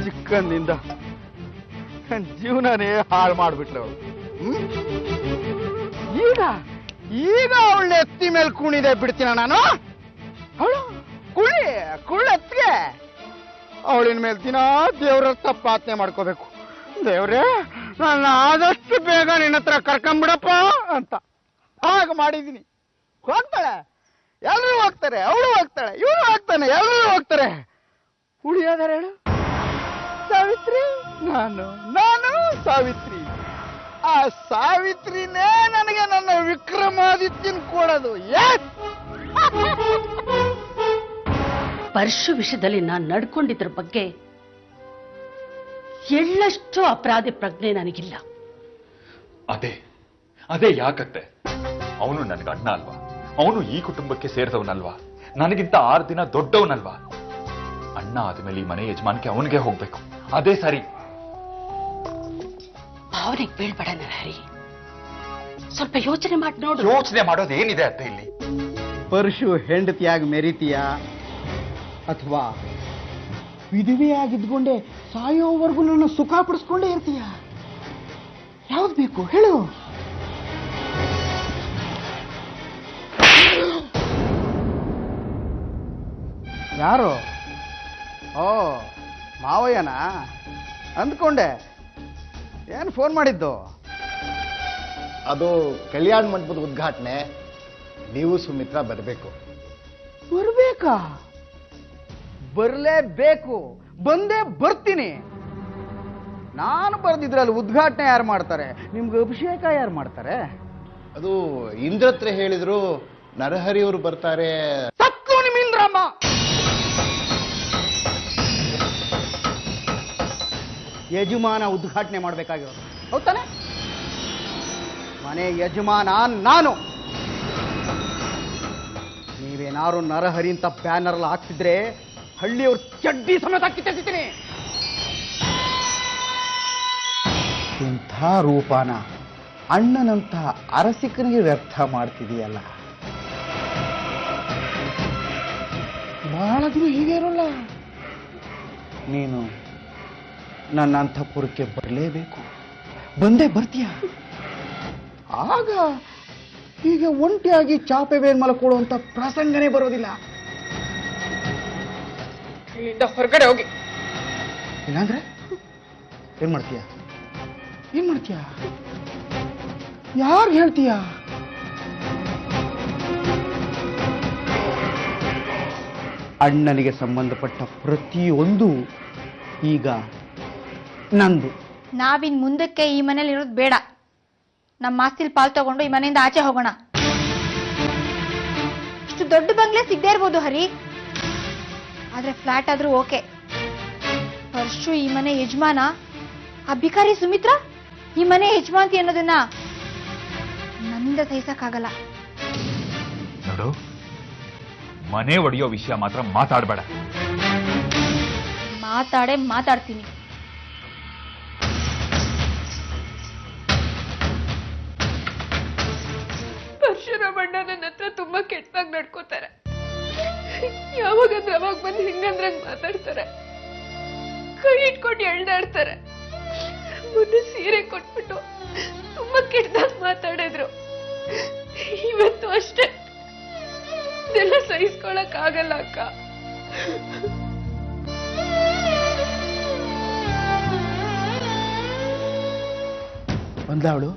ಚಿಕ್ಕಂದಿಂದ ಜೀವನನೇ ಹಾಳು ಮಾಡ್ಬಿಟ್ಲು ಅವಳು. ಈಗ ಈಗ ಅವಳ ಎತ್ತಿ ಮೇಲೆ ಕುಣಿದೆ ಬಿಡ್ತೀನ ನಾನು. ಅವಳು ಕುಳ್ಳೆತ್ತಿಗೆ ಅವಳಿನ ಮೇಲೆ ದಿನ ದೇವ್ರ ತಪ್ಪಾತ್ನೆ ಮಾಡ್ಕೋಬೇಕು. ದೇವ್ರೇ, ನನ್ನ ಆದಷ್ಟು ಬೇಗ ನಿನ್ನ ಹತ್ರ ಕರ್ಕೊಂಬಿಡಪ್ಪ ಅಂತ ಹಾಗೆ ಮಾಡಿದ್ದೀನಿ. ಹೋಗ್ತಾಳೆ, ಎಲ್ಲರೂ ಹೋಗ್ತಾರೆ, ಅವಳು ಹೋಗ್ತಾಳೆ, ಇವಳು ಹೋಗ್ತಾನೆ, ಎಲ್ಲರೂ ಹೋಗ್ತಾರೆ. ಉಳಿಯೋದಾರೆ ಹೇಳು? ಸಾವಿತ್ರಿ, ನಾನು ಸಾವಿತ್ರಿ. ಆ ಸಾವಿತ್ರಿನೇ ನನಗೆ ನನ್ನ ವಿಕ್ರಮಾದಿತ್ಯನ್ ಕೊಡೋದು. ಪರಶು ವಿಷಯದಲ್ಲಿ ನಾನು ನಡ್ಕೊಂಡಿದ್ರ ಬಗ್ಗೆ ಎಳ್ಳಷ್ಟು ಅಪರಾಧಿ ಪ್ರಜ್ಞೆ ನನಗಿಲ್ಲ. ಅದೇ ಯಾಕತ್ತೆ? ಅವನು ನನಗೆ ಅಣ್ಣ ಅಲ್ವಾ? ಅವನು ಈ ಕುಟುಂಬಕ್ಕೆ ಸೇರಿದವನಲ್ವಾ? ನನಗಿಂತ 6 ದಿನ ದೊಡ್ಡವನಲ್ವಾ? ಅಣ್ಣ ಆದ್ಮೇಲೆ ಈ ಮನೆ ಯಜಮಾನಿಕೆ ಅವನಿಗೆ ಹೋಗ್ಬೇಕು. ಅದೇ ಸರಿ. ಭಾವನೆಗೆ ಬೀಳ್ಬೇಡ ನರಹರಿ, ಸ್ವಲ್ಪ ಯೋಚನೆ ಮಾಡಿ ನೋಡು. ಯೋಚನೆ ಮಾಡೋದು ಏನಿದೆ ಅತ್ತೆ ಇಲ್ಲಿ? ಪರಶು ಹೆಂಡತಿಯಾಗಿ ಮೆರಿತೀಯ ಅಥವಾ ವಿಧವೆಯಾಗಿದ್ಕೊಂಡೆ ಸಾಯೋವರೆಗೂ ನನ್ನ ಸುಖ ಪಡಿಸ್ಕೊಂಡೇ ಇರ್ತೀಯ? ಯಾವ್ದು ಬೇಕು ಹೇಳು? ಯಾರು? ಓ, ಮಾವಯ್ಯನಾ ಅಂದ್ಕೊಂಡೆ. ಏನು ಫೋನ್ ಮಾಡಿದ್ದು? ಅದು ಕಲ್ಯಾಣ ಮಂಟಪದ ಉದ್ಘಾಟನೆ. ನೀವು ಸುಮಿತ್ರಾ ಬರಬೇಕು. ಬರ್ಬೇಕಾ? ಬರಲೇಬೇಕು, ಬಂದೇ ಬರ್ತೀನಿ. ನಾನು ಬರ್ದಿದ್ರಲ್ಲಿ ಉದ್ಘಾಟನೆ ಯಾರು ಮಾಡ್ತಾರೆ? ನಿಮ್ಗೆ ಅಭಿಷೇಕ ಯಾರು ಮಾಡ್ತಾರೆ? ಅದು ಇಂದ್ರತ್ರ ಹೇಳಿದ್ರು, ನರಹರಿಯವರು ಬರ್ತಾರೆ. ಸತ್ತು ನಿಮ್ಮ ಇಂದ್ರಮ್ಮ. ಯಜಮಾನ ಉದ್ಘಾಟನೆ ಮಾಡಬೇಕಾಗಿರೋದು, ಹೌದಾನೆ? ಮನೆ ಯಜಮಾನ ನಾನು. ನೀವೇನಾರು ನರಹರಿ ಅಂತ ಬ್ಯಾನರ್ ಎಲ್ಲ ಹಾಕ್ತಿದ್ರೆ ಹಳ್ಳಿಯವ್ರ ಚಡ್ಡಿ ಸಮೇತ ಕಿತ್ತೀನಿ. ಇಂಥ ರೂಪಾನ ಅಣ್ಣನಂತ ಅರಸಿಕನಿಗೆ ವ್ಯರ್ಥ ಮಾಡ್ತಿದೀಯಲ್ಲ. ಬಹಳ ದಿನ ಹೀಗೆ ಇರೋಲ್ಲ. ನೀನು ನನ್ನ ಅಂತಃಪುರಕ್ಕೆ ಬರಲೇಬೇಕು, ಬಂದೇ ಬರ್ತೀಯ. ಆಗ ಈಗ ಒಂಟಿಯಾಗಿ ಚಾಪೆ ಬೇನ್ ಮಲ್ಕೊಳ್ಳುವಂತ ಪ್ರಸಂಗನೇ ಬರೋದಿಲ್ಲ. ಇಲ್ಲಿಂದ ಹೊರಗಡೆ ಹೋಗಿ. ಇಲ್ಲಾಂದ್ರೆ ಏನ್ ಮಾಡ್ತೀಯ? ಯಾರು ಹೇಳ್ತೀಯ? ಅಣ್ಣನಿಗೆ ಸಂಬಂಧಪಟ್ಟ ಪ್ರತಿಯೊಂದು ಈಗ ನಂದು. ನಾವಿನ್ ಮುಂದಕ್ಕೆ ಈ ಮನೇಲಿ ಇರೋದು ಬೇಡ. ನಮ್ಮ ಆಸ್ತಿಲ್ ಪಾಲ್ ತಗೊಂಡು ಈ ಮನೆಯಿಂದ ಆಚೆ ಹೋಗೋಣ. ಇಷ್ಟು ದೊಡ್ಡ ಬಂಗ್ಲೆ ಸಿಗದೆ ಇರ್ಬೋದು ಹರಿ, ಆದ್ರೆ ಫ್ಲಾಟ್ ಆದ್ರೂ ಓಕೆ. ಪರಶು ಈ ಮನೆ ಯಜಮಾನ, ಆ ಭಿಕಾರಿ ಸುಮಿತ್ರಾ ಈ ಮನೆ ಯಜಮಾಂತಿ ಅನ್ನೋದನ್ನ ನನ್ನಿಂದ ಸಹಿಸಕ್ಕಾಗಲ್ಲ. ನೋಡು, ಮನೆ ಒಡೆಯೋ ವಿಷಯ ಮಾತ್ರ ಮಾತಾಡಬೇಡ. ಮಾತಾಡ್ತೀನಿ. ಪರಶುರಾಮಣ್ಣ ನನ್ನ ಹತ್ರ ತುಂಬಾ ಕೆಟ್ಟದಾಗಿ ನಡ್ಕೋತಾರೆ. ಯಾವಾಗಂದ್ರೆ ಅವಾಗ ಬಂದು ಹಿಂಗಂದ್ರಂಗ್ ಮಾತಾಡ್ತಾರೆ, ಕೈ ಇಟ್ಕೊಂಡು ಎಳ್ದಾಡ್ತಾರೆ. ಮೊನ್ನೆ ಸೀರೆ ಕೊಟ್ಬಿಟ್ಟು ತುಂಬಾ ಕೆಟ್ಟದಾಗಿ ಮಾತಾಡಿದ್ರು. ಇವತ್ತು ಅಷ್ಟೇ. ಇದೆಲ್ಲ ಸಹಿಸ್ಕೊಳಕ್ ಆಗಲ್ಲ ಅಕ್ಕ. ಬಂದವಳು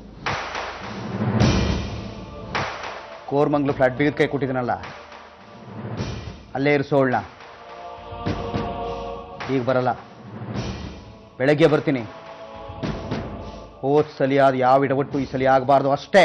ಕೋರ್ಮಂಗ್ಲು ಫ್ಲಾಟ್ ಬಿಗಿದ ಕೈ ಕೊಟ್ಟಿದ್ದೀನಲ್ಲ, ಅಲ್ಲೇ ಇರಿಸೋಳ್ನ. ಈಗ ಬರಲ್ಲ, ಬೆಳಗ್ಗೆ ಬರ್ತೀನಿ. ಹೋದ್ ಸಲಿಯಾದ ಯಾವ ಇಡವಟ್ಟು ಈ ಸಲಿ ಆಗಬಾರ್ದು ಅಷ್ಟೇ.